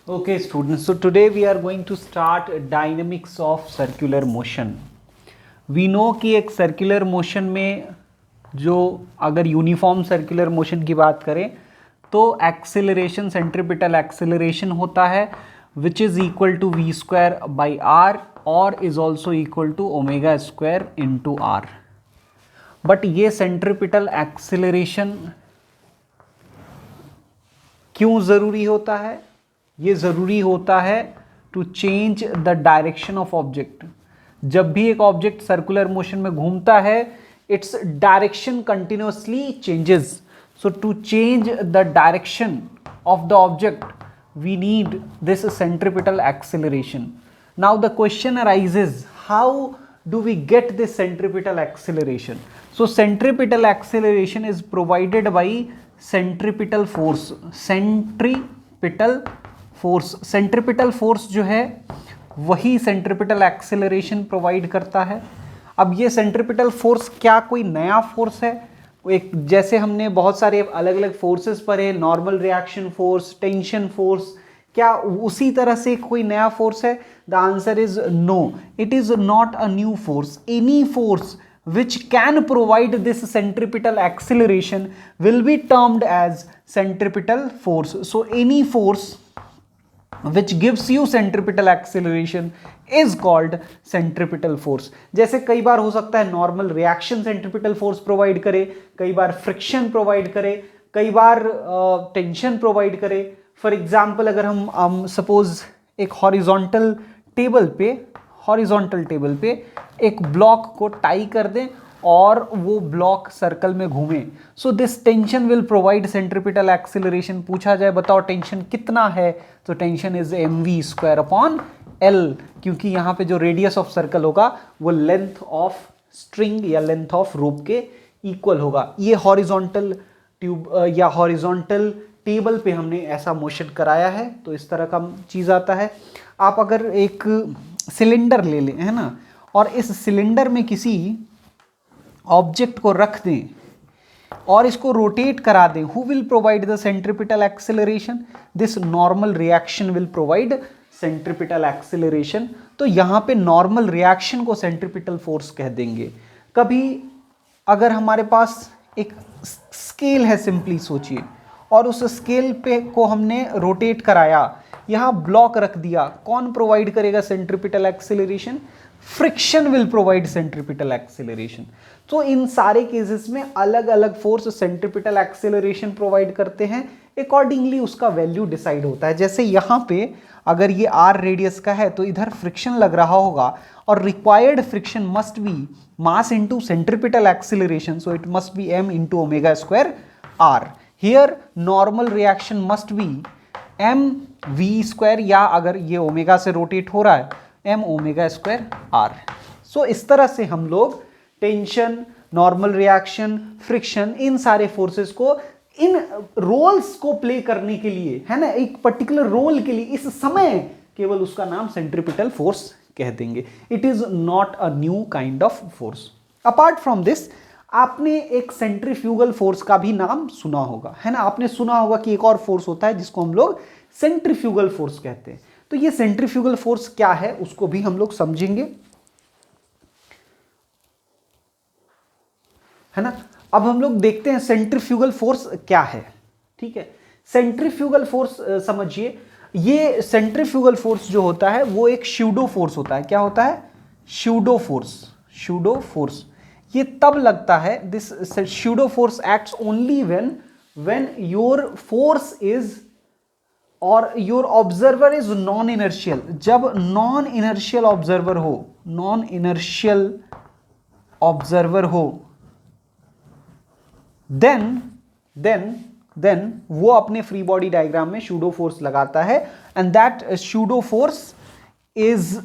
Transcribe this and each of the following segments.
Okay, students. So today we are going to start dynamics of circular motion. We know कि एक circular motion में जो अगर uniform circular motion की बात करें तो एक्सेलरेशन सेंट्रीपिटल एक्सेलरेशन होता है which is equal to V square by R और is also equal to omega square into R. But ये सेंट्रीपिटल एक्सेलरेशन क्यों ज़रूरी होता है? ये ज़रूरी होता है to change the direction of object. जब भी एक ऑब्जेक्ट सर्कुलर मोशन में घूमता है its direction continuously changes. So to change the direction of the object we need this centripetal acceleration. Now the question arises, how do we get this centripetal acceleration? So centripetal acceleration is provided by centripetal force. Centripetal force जो है वही centripetal acceleration provide करता है. अब ये centripetal force क्या कोई नया फोर्स है? एक जैसे हमने बहुत सारे अलग अलग फोर्सेस पढ़े, normal reaction force, tension force, क्या उसी तरह से कोई नया फोर्स है? The answer is no, it is not a new force. Any force which can provide this centripetal acceleration will be termed as centripetal force. So any force which gives you centripetal acceleration is called centripetal force. जैसे कई बार हो सकता है normal reaction centripetal force provide करे, कई बार friction provide करे, कई बार tension provide करे. फॉर एग्जाम्पल अगर हम सपोज एक हॉरिजॉन्टल टेबल पे एक ब्लॉक को टाई कर दें और वो ब्लॉक सर्कल में घूमे, so this tension will provide centripetal acceleration. पूछा जाए बताओ टेंशन कितना है, तो tension is mv square upon L, क्योंकि यहाँ पे जो रेडियस ऑफ सर्कल होगा वो लेंथ ऑफ स्ट्रिंग या लेंथ ऑफ रोप के इक्वल होगा. ये हॉरिजॉन्टल ट्यूब या हॉरिजॉन्टल टेबल पे हमने ऐसा मोशन कराया है, तो इस तरह का चीज़ आता है. आप अगर एक सिलेंडर ले लें, है ना, और इस सिलेंडर में किसी ऑब्जेक्ट को रख दें और इसको रोटेट करा दें, who will provide the centripetal acceleration? This normal reaction will provide centripetal acceleration. तो यहाँ पे नॉर्मल रिएक्शन को सेंट्रिपिटल फोर्स कह देंगे. कभी अगर हमारे पास एक स्केल है, सिंपली सोचिए, और उस स्केल पे को हमने रोटेट कराया, यहाँ ब्लॉक रख दिया, कौन प्रोवाइड करेगा centripetal acceleration? Friction will provide centripetal acceleration. तो इन सारे केसेस में अलग अलग फोर्स सेंट्रिपिटल एक्सेलरेशन प्रोवाइड करते हैं, अकॉर्डिंगली उसका वैल्यू डिसाइड होता है. जैसे यहाँ पे अगर ये r रेडियस का है तो इधर फ्रिक्शन लग रहा होगा और required friction must B mass into centripetal acceleration, so it must be m into omega square r. Here normal reaction must be m v square, या अगर ये ओमेगा से रोटेट हो रहा है m ओमेगा स्क्वायर r. सो इस तरह से हम लोग टेंशन, नॉर्मल रिएक्शन, फ्रिक्शन, इन सारे फोर्सेस को इन रोल्स को प्ले करने के लिए, है ना, एक पर्टिकुलर रोल के लिए इस समय केवल उसका नाम सेंट्रिपिटल फोर्स कह देंगे. It is not a new kind of force. Apart from this आपने एक सेंट्रीफ्यूगल फोर्स का भी नाम सुना होगा, है ना. आपने सुना होगा कि एक और फोर्स होता है जिसको हम लोग सेंट्रीफ्यूगल फोर्स कहते हैं. तो ये सेंट्रीफ्यूगल फोर्स क्या है उसको भी हम लोग समझेंगे, है ना. अब हम लोग देखते हैं सेंट्रीफ्यूगल फोर्स क्या है. ठीक है, सेंट्रीफ्यूगल फोर्स समझिए. ये सेंट्रीफ्यूगल फोर्स जो होता है वो एक स्यूडो फोर्स होता है. क्या होता है? Pseudo force. ये तब लगता है, this pseudo force acts only when your force is और your observer is non inertial. जब नॉन इनर्शियल ऑब्जर्वर हो देन वो अपने फ्री बॉडी डायग्राम में स्यूडो फोर्स लगाता है, and that pseudo force is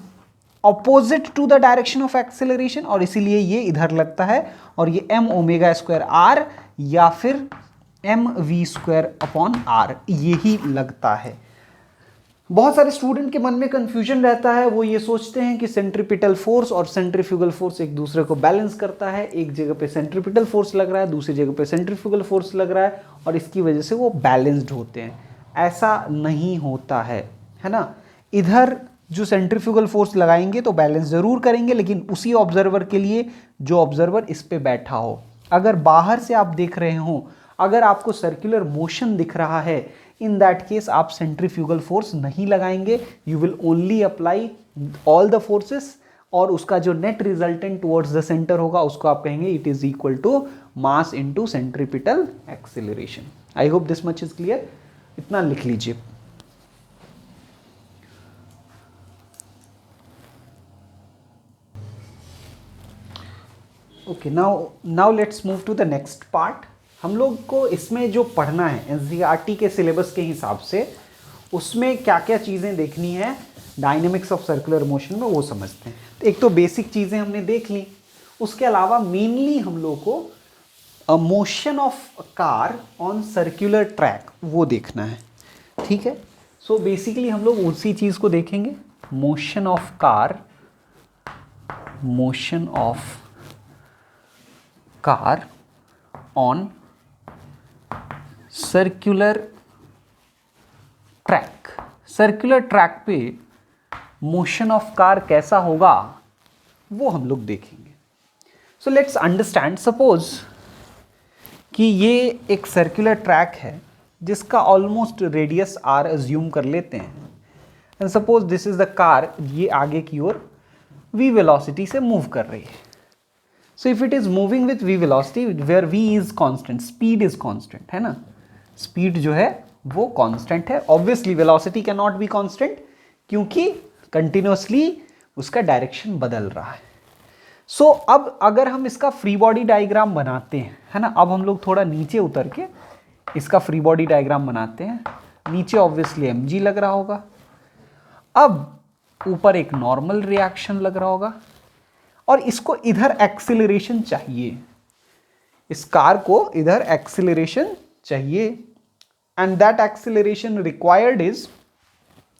opposite to the direction of acceleration, और इसीलिए ये इधर लगता है और ये m ओमेगा स्क्वायर r या फिर mv स्क्वायर अपॉन r यही लगता है. बहुत सारे स्टूडेंट के मन में कंफ्यूजन रहता है, वो ये सोचते हैं कि सेंट्रीपिटल फोर्स और सेंट्रीफ्यूगल फोर्स एक दूसरे को बैलेंस करता है. एक जगह पे सेंट्रीपिटल फोर्स लग रहा है, दूसरी जगह पे सेंट्रीफ्यूगल फोर्स लग रहा है, और इसकी वजह से वो बैलेंस्ड होते हैं. ऐसा नहीं होता है. है ना, इधर जो सेंट्रीफ्यूगल फोर्स लगाएंगे तो बैलेंस जरूर करेंगे, लेकिन उसी ऑब्जर्वर के लिए जो ऑब्जर्वर इस पे बैठा हो। अगर बाहर से आप देख रहे हो, अगर आपको सर्कुलर मोशन दिख रहा है, इन दैट केस आप सेंट्रीफ्यूगल फोर्स नहीं लगाएंगे, you will only apply all the forces, और उसका जो net resultant towards the centre होगा उसको आप कहेंगे it is equal to mass into centripetal acceleration. I hope this much is clear, इतना लिख लीजिए। Okay, now let's move to the next part. हम लोग को इसमें जो पढ़ना है एनसीईआरटी के सिलेबस के हिसाब से, उसमें क्या क्या चीज़ें देखनी है डायनेमिक्स ऑफ सर्कुलर मोशन में, वो समझते हैं। तो एक तो बेसिक चीज़ें हमने देख ली, उसके अलावा मेनली हम लोग को motion of car on circular track वो देखना है, ठीक है। सो बेसिकली हम लोग उसी चीज़ को देखेंगे, motion of car on circular track. Circular track पे मोशन ऑफ कार कैसा होगा वो हम लोग देखेंगे। सो लेट्स अंडरस्टैंड, सपोज कि ये एक सर्कुलर ट्रैक है जिसका ऑलमोस्ट रेडियस आर अज्यूम कर लेते हैं, and suppose this is the car, ये आगे की ओर v वेलोसिटी से मूव कर रही है। So if it is moving with v velocity where v is constant, speed is constant, है ना, स्पीड जो है वो कांस्टेंट है। Obviously velocity can not be constant क्योंकि कंटिन्यूअसली उसका डायरेक्शन बदल रहा है। सो अब अगर हम इसका फ्री बॉडी डायग्राम बनाते हैं, है ना, अब हम लोग थोड़ा नीचे उतर के इसका फ्री बॉडी डायग्राम बनाते हैं। नीचे ऑब्वियसली mg लग रहा होगा, अब ऊपर एक नॉर्मल रिएक्शन लग रहा होगा, और इसको इधर एक्सीलरेशन चाहिए, इस कार को इधर एक्सीलरेशन चाहिए, and that acceleration required is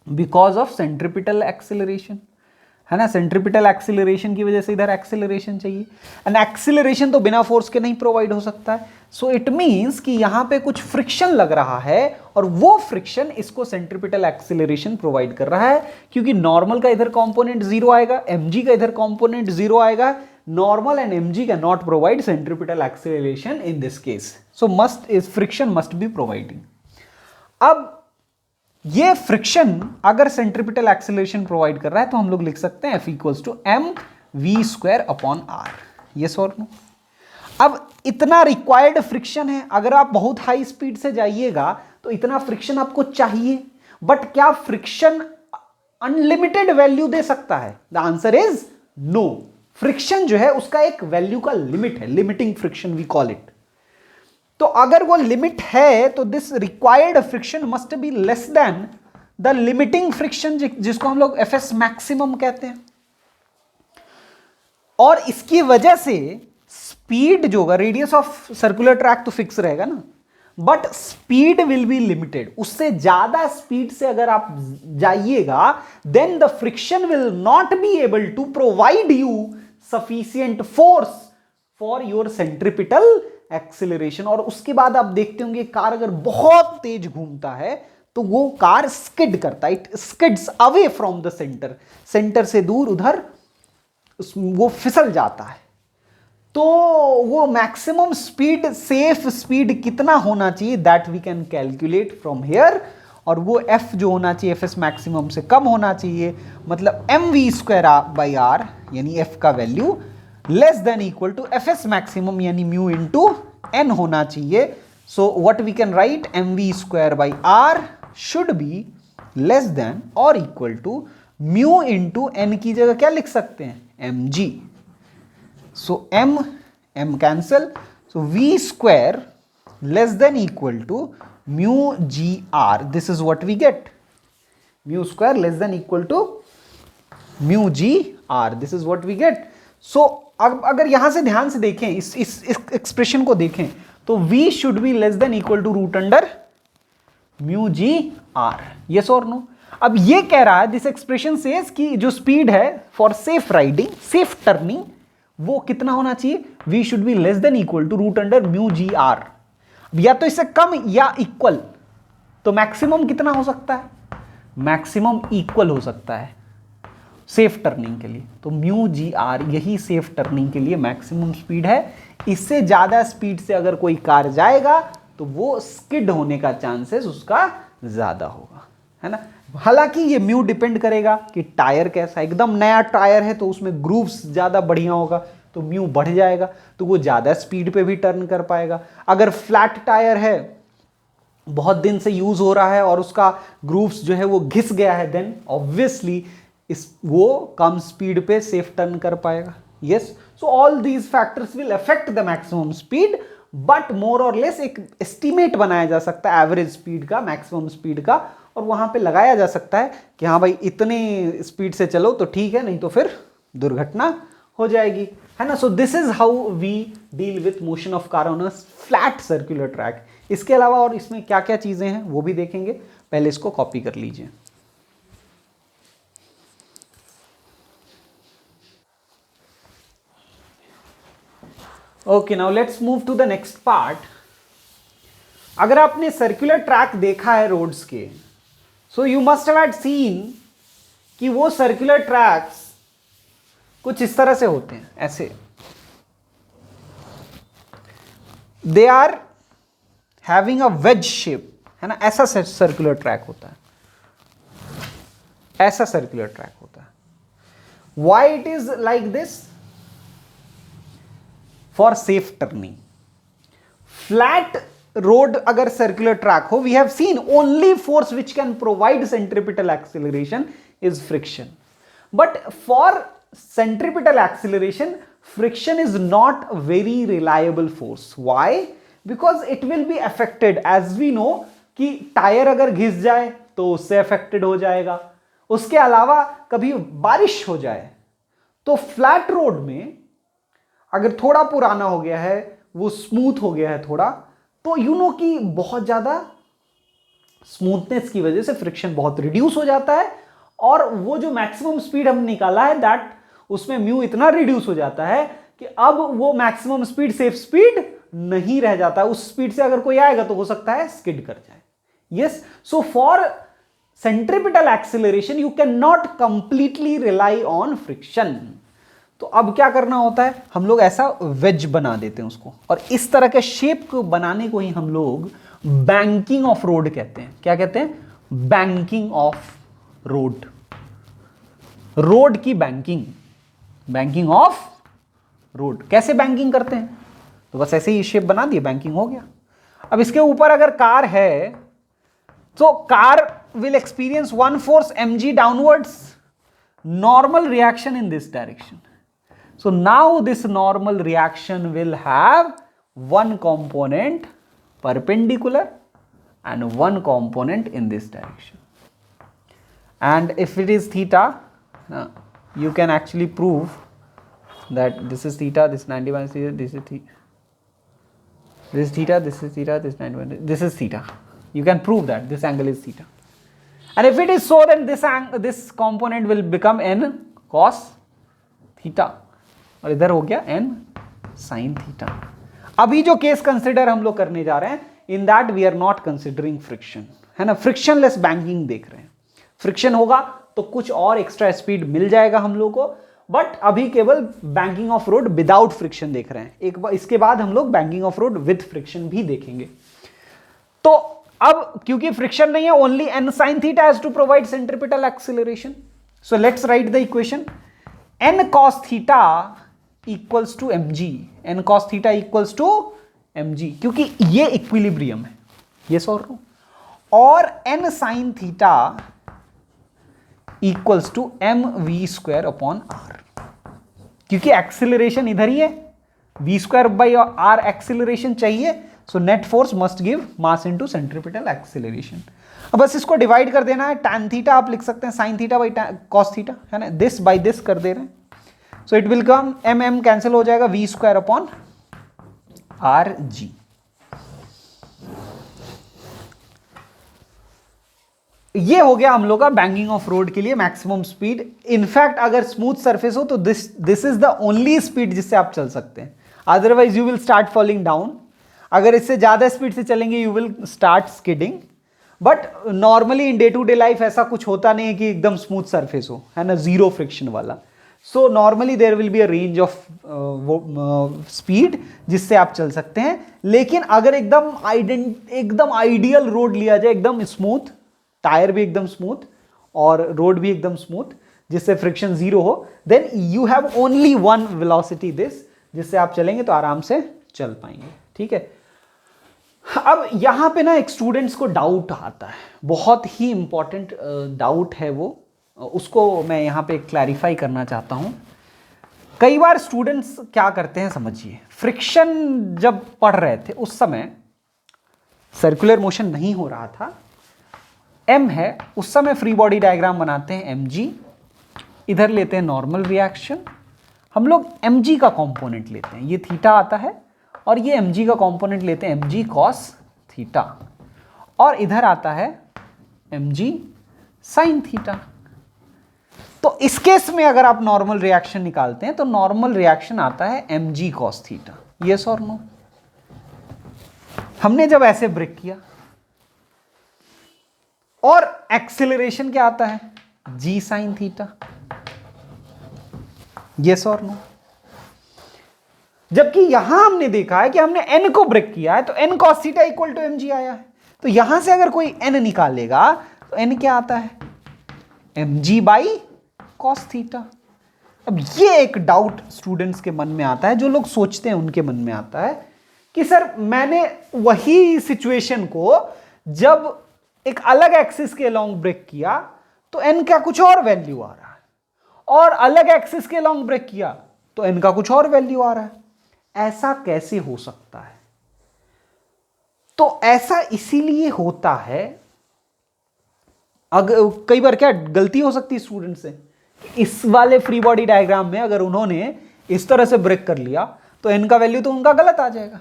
because of centripetal acceleration, है ना, सेंट्रीपिटल एक्सीलरेशन की वजह से इधर एक्सीलरेशन चाहिए, एंड एक्सीलरेशन तो बिना फोर्स के नहीं प्रोवाइड हो सकता है। सो इट मींस कि यहां पे कुछ फ्रिक्शन लग रहा है, और वो फ्रिक्शन इसको सेंट्रीपिटल एक्सीलरेशन प्रोवाइड कर रहा है, क्योंकि नॉर्मल का इधर कंपोनेंट जीरो आएगा, mg का इधर कंपोनेंट जीरो आएगा, normal and mg can not provide centripetal acceleration in this case, so must is friction must be providing. अब ये फ्रिक्शन अगर सेंट्रीपिटल एक्सीलरेशन प्रोवाइड कर रहा है तो हम लोग लिख सकते हैं F equals to mv² upon r, yes और नो। अब इतना रिक्वायर्ड फ्रिक्शन है, अगर आप बहुत हाई स्पीड से जाइएगा तो इतना फ्रिक्शन आपको चाहिए, बट क्या फ्रिक्शन अनलिमिटेड वैल्यू दे सकता है? The answer is no. Friction जो है उसका एक वैल्यू का लिमिट है, limiting friction we call it. तो अगर वो लिमिट है तो this required friction must be less than the limiting friction, जिसको हम लोग Fs मैक्सिमम कहते हैं, और इसकी वजह से स्पीड जो होगा, रेडियस ऑफ सर्कुलर ट्रैक तो फिक्स रहेगा ना, but speed will be limited. उससे ज्यादा स्पीड से अगर आप जाइएगा then the friction will not be able to provide you sufficient force for your centripetal acceleration. और उसके बाद आप देखते होंगे कार अगर बहुत तेज घूमता है तो वो कार स्किड करता है, it skids away from the centre, centre से दूर उधर वो फिसल जाता है। तो वो मैक्सिमम स्पीड, सेफ स्पीड कितना होना चाहिए that we can calculate from here, और वो F जो होना चाहिए Fs मैक्सिमम से कम होना चाहिए, मतलब mv²/r यानी F का value less than equal to Fs maximum यानी म्यू इंटू n होना चाहिए। So what we can write, mv²/r should be less than और equal to mu into n की जगह क्या लिख सकते हैं, mg। So m cancel, so v² less than equal to mu gr, this is what we get, μ² less than equal to mu gr, this is what we get. So अब अगर यहां से ध्यान से देखें, इस एक्सप्रेशन को देखें, तो v should be less than equal to √ mu gr, yes और नो। अब ये कह रहा है, दिस एक्सप्रेशन सेज कि जो स्पीड है for safe riding, safe turning, वो कितना होना चाहिए, v should be less than equal to √ mu gr। या तो इससे कम या इक्वल, तो मैक्सिमम कितना हो सकता है, मैक्सिमम इक्वल हो सकता है सेफ टर्निंग के लिए। तो म्यू जी आर यही सेफ टर्निंग के लिए मैक्सिमम स्पीड है। इससे ज़्यादा स्पीड से अगर कोई कार जाएगा तो वो स्किड होने का चांसेस उसका ज़्यादा होगा, है ना। हालांकि ये म्यू डिपेंड करेगा कि टायर कैसा है। एकदम नया टायर है तो उसमें ग्रूव्स ज़्यादा बढ़िया होगा तो म्यू बढ़ जाएगा, तो वो ज़्यादा स्पीड पे भी टर्न कर पाएगा। अगर फ्लैट टायर है, बहुत दिन से यूज़ हो रहा है और उसका ग्रूव्स जो है वो घिस गया है, देन ऑब्वियसली वो कम स्पीड पे सेफ टर्न कर पाएगा। Yes, so all these factors will affect the maximum speed, but more और लेस एक एस्टिमेट बनाया जा सकता है एवरेज स्पीड का, मैक्सिमम स्पीड का, और वहां पे लगाया जा सकता है कि हाँ भाई इतने स्पीड से चलो तो ठीक है, नहीं तो फिर दुर्घटना हो जाएगी, है ना। So this is how we deal with motion of car on a flat circular track. इसके अलावा और इसमें क्या क्या चीजें हैं वो भी देखेंगे, पहले इसको कॉपी कर लीजिए। Okay, now let's move to the next part. अगर आपने सर्कुलर ट्रैक देखा है रोड्स के, so you must have seen कि वो सर्कुलर ट्रैक्स कुछ इस तरह से होते हैं, ऐसे। They are having a wedge shape, है ना, ऐसा सर्कुलर ट्रैक होता है, ऐसा सर्कुलर ट्रैक होता है। Why it is like this? For safe turning. Flat road अगर सर्कुलर ट्रैक हो, we have seen only force which can provide centripetal acceleration is friction, but for centripetal acceleration friction is not very reliable force. Why? Because it will be affected, as we know कि tyre अगर घिस जाए तो उससे affected हो जाएगा, उसके अलावा कभी बारिश हो जाए तो फ्लैट रोड में अगर थोड़ा पुराना हो गया है, वो स्मूथ हो गया है थोड़ा, तो यू नो कि बहुत ज्यादा स्मूथनेस की वजह से फ्रिक्शन बहुत रिड्यूस हो जाता है, और वो जो मैक्सिमम स्पीड हम निकाला है दैट उसमें म्यू इतना रिड्यूस हो जाता है कि अब वो मैक्सिमम स्पीड सेफ स्पीड नहीं रह जाता। उस स्पीड से अगर कोई आएगा तो हो सकता है स्किड कर जाए। Yes, so for centripetal acceleration you can not completely rely on friction. तो अब क्या करना होता है, हम लोग ऐसा वेज बना देते हैं उसको, और इस तरह के शेप को बनाने को ही हम लोग बैंकिंग ऑफ रोड कहते हैं। क्या कहते हैं? बैंकिंग ऑफ रोड, रोड की बैंकिंग, बैंकिंग ऑफ रोड। कैसे बैंकिंग करते हैं? तो बस ऐसे ही शेप बना दिए, बैंकिंग हो गया। अब इसके ऊपर अगर कार है तो car will experience one force mg downwards, normal reaction in this direction. So now this normal reaction will have one component perpendicular and one component in this direction. And if it is theta, you can actually prove that this is theta, this 90 theta, this is theta, this is theta, this is theta, this 90, this is theta. You can prove that this angle is theta. And if it is so, then this component will become n cos theta, और इधर हो गया n sin theta. अभी जो case consider हम लोग करने जा रहे हैं, in that we are not considering friction, है ना, फ्रिक्शनलेस बैंकिंग देख रहे हैं। फ्रिक्शन होगा तो कुछ और एक्स्ट्रा स्पीड मिल जाएगा हम लोग को, बट अभी केवल banking of road without friction देख रहे हैं। एक बार इसके बाद हम लोग banking of road with friction भी देखेंगे। तो अब क्योंकि फ्रिक्शन नहीं है, only n sin theta has to provide centripetal acceleration, so let's write the equation n cos theta equals to mg, n cos theta equals to mg, क्योंकि ये equilibrium है, यस और नो, और n sin theta equals to mv square upon r, क्योंकि acceleration इधर ही है, v square by r acceleration चाहिए, so net force must give mass into centripetal acceleration. अब बस इसको डिवाइड कर देना है, tan थीटा आप लिख सकते हैं sin theta by cos theta, है ना, दिस बाई दिस कर दे रहे हैं, so it will come m cancel हो जाएगा, v square upon R G. ये हो गया हम लोग का बैंकिंग ऑफ रोड के लिए मैक्सिमम स्पीड। इनफैक्ट अगर स्मूथ सरफेस हो तो this is the only speed जिससे आप चल सकते हैं, otherwise you will start falling down. अगर इससे ज्यादा स्पीड से चलेंगे you will start skidding, but normally in day to day life ऐसा कुछ होता नहीं है कि एकदम स्मूथ सरफेस हो, है ना, जीरो फ्रिक्शन वाला। So normally there will be a range of speed जिससे आप चल सकते हैं। लेकिन अगर एकदम आइडियल रोड लिया जाए, एकदम स्मूथ, टायर भी एकदम स्मूथ और रोड भी एकदम स्मूथ जिससे फ्रिक्शन जीरो हो, then you have only one velocity this, जिससे आप चलेंगे तो आराम से चल पाएंगे। ठीक है। अब यहां पे ना एक स्टूडेंट्स को डाउट आता है, बहुत ही इंपॉर्टेंट डाउट है वो, उसको मैं यहां पे क्लैरिफाई करना चाहता हूं। कई बार स्टूडेंट्स क्या करते हैं समझिए, फ्रिक्शन जब पढ़ रहे थे उस समय सर्कुलर मोशन नहीं हो रहा था, m है, उस समय फ्री बॉडी डायग्राम बनाते हैं mg, इधर लेते हैं नॉर्मल रिएक्शन, हम लोग mg का कंपोनेंट लेते हैं, ये थीटा आता है, और ये mg का कंपोनेंट लेते हैं mg cos थीटा, और इधर आता है mg sin थीटा। तो इस केस में अगर आप नॉर्मल रिएक्शन निकालते हैं तो नॉर्मल रिएक्शन आता है mg cos थीटा। यस और नो? हमने जब ऐसे ब्रेक किया, और एक्सेलरेशन क्या आता है? g sin theta. यस और नो? जबकि यहां हमने देखा है कि हमने n को ब्रेक किया है तो n cos theta equal to mg आया है। तो यहां से अगर कोई n निकालेगा तो n क्या आता है? mg by cos theta. अब ये एक डाउट स्टूडेंट्स के मन में आता है, जो लोग सोचते हैं उनके मन में आता है कि सर मैंने वही सिचुएशन को जब एक अलग एक्सिस के अलोंग ब्रेक किया तो n का कुछ और वैल्यू आ रहा है, और अलग एक्सिस के अलोंग ब्रेक किया तो n का कुछ और वैल्यू आ रहा है। ऐसा कैसे हो सकता है? तो ऐसा इसीलिए होता है, कई बार क्या गलती हो सकती है स्टूडेंट से, इस वाले फ्री बॉडी डायग्राम में अगर उन्होंने इस तरह से ब्रेक कर लिया तो n का वैल्यू तो उनका गलत आ जाएगा,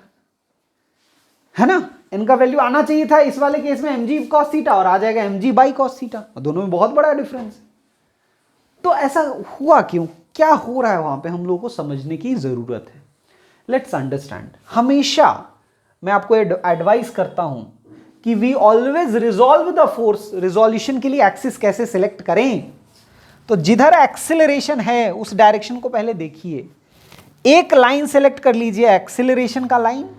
है ना। n का वैल्यू आना चाहिए था इस वाले केस में mg cos थीटा, और आ जाएगा mg बाई cos थीटा, दोनों में बहुत बड़ा डिफरेंस है। तो ऐसा हुआ क्यों, क्या हो रहा है वहां पे, हम लोगों को समझने की जरूरत है। Let's understand. हमेशा मैं आपको एडवाइस करता हूं कि we always resolve the force. Resolution के लिए एक्सिस कैसे सिलेक्ट करें? तो जिधर एक्सेलरेशन है उस डायरेक्शन को पहले देखिए, एक लाइन सेलेक्ट कर लीजिए एक्सेलरेशन का लाइन,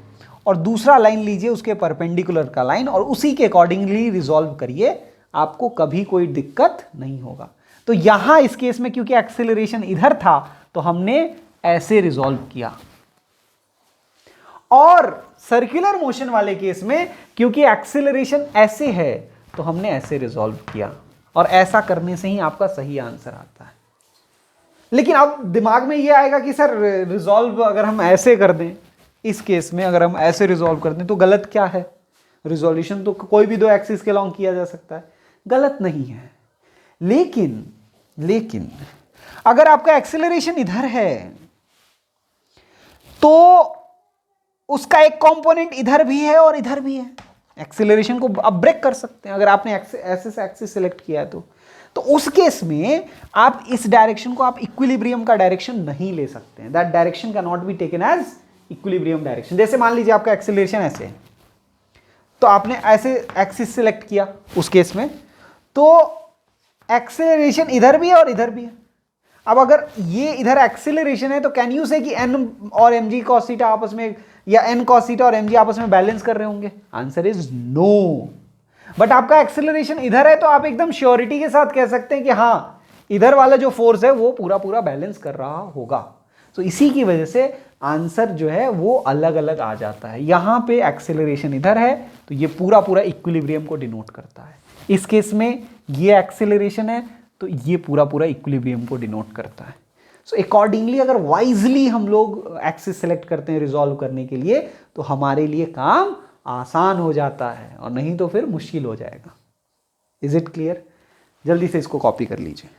और दूसरा लाइन लीजिए उसके परपेंडिकुलर का लाइन, और उसी के अकॉर्डिंगली रिजॉल्व करिए, आपको कभी कोई दिक्कत नहीं होगा। तो यहां इस केस में क्योंकि एक्सेलरेशन इधर था तो हमने ऐसे रिजॉल्व किया, और सर्कुलर मोशन वाले केस में क्योंकि एक्सेलरेशन ऐसे है तो हमने ऐसे रिजॉल्व किया, और ऐसा करने से ही आपका सही आंसर आता है। लेकिन अब दिमाग में ये आएगा कि सर रिजॉल्व अगर हम ऐसे कर दें, इस केस में अगर हम ऐसे रिजॉल्व कर दें तो गलत क्या है? रिजोल्यूशन तो कोई भी दो एक्सिस के अलोंग किया जा सकता है, गलत नहीं है। लेकिन अगर आपका एक्सेलरेशन इधर है तो उसका एक कंपोनेंट इधर भी है और इधर भी है, एक्सेलरेशन को अब ब्रेक कर सकते हैं अगर आपने ऐसे से एक्सिस सेलेक्ट किया है तो उस केस में आप इस डायरेक्शन को आप इक्विलिब्रियम का डायरेक्शन नहीं ले सकते हैं। That direction can not be taken as equilibrium direction. जैसे मान लीजिए आपका एक्सेलरेशन ऐसे है, तो आपने ऐसे एक्सिस सेलेक्ट किया, उस केस में तो एक्सेलरेशन इधर भी है और इधर भी है। अब अगर ये इधर एक्सेलरेशन है तो कैन यू से कि n और mg cos थीटा आपस में, या n cos थीटा और mg आपस में बैलेंस कर रहे होंगे? Answer is no. बट आपका एक्सेलरेशन इधर है तो आप एकदम श्योरिटी के साथ कह सकते हैं कि हाँ, इधर वाला जो फोर्स है वो पूरा पूरा बैलेंस कर रहा होगा। तो इसी की वजह से आंसर जो है वो अलग अलग आ जाता है। यहां पे एक्सेलरेशन इधर है तो ये पूरा पूरा इक्विलिब्रियम को डिनोट करता है, इस केस में ये एक्सेलरेशन है तो ये पूरा पूरा इक्विलिब्रियम को डिनोट करता है। सो अकॉर्डिंगली अगर वाइजली हम लोग एक्सिस सेलेक्ट करते हैं रिजॉल्व करने के लिए तो हमारे लिए काम आसान हो जाता है, और नहीं तो फिर मुश्किल हो जाएगा। Is it clear? जल्दी से इसको कॉपी कर लीजिए।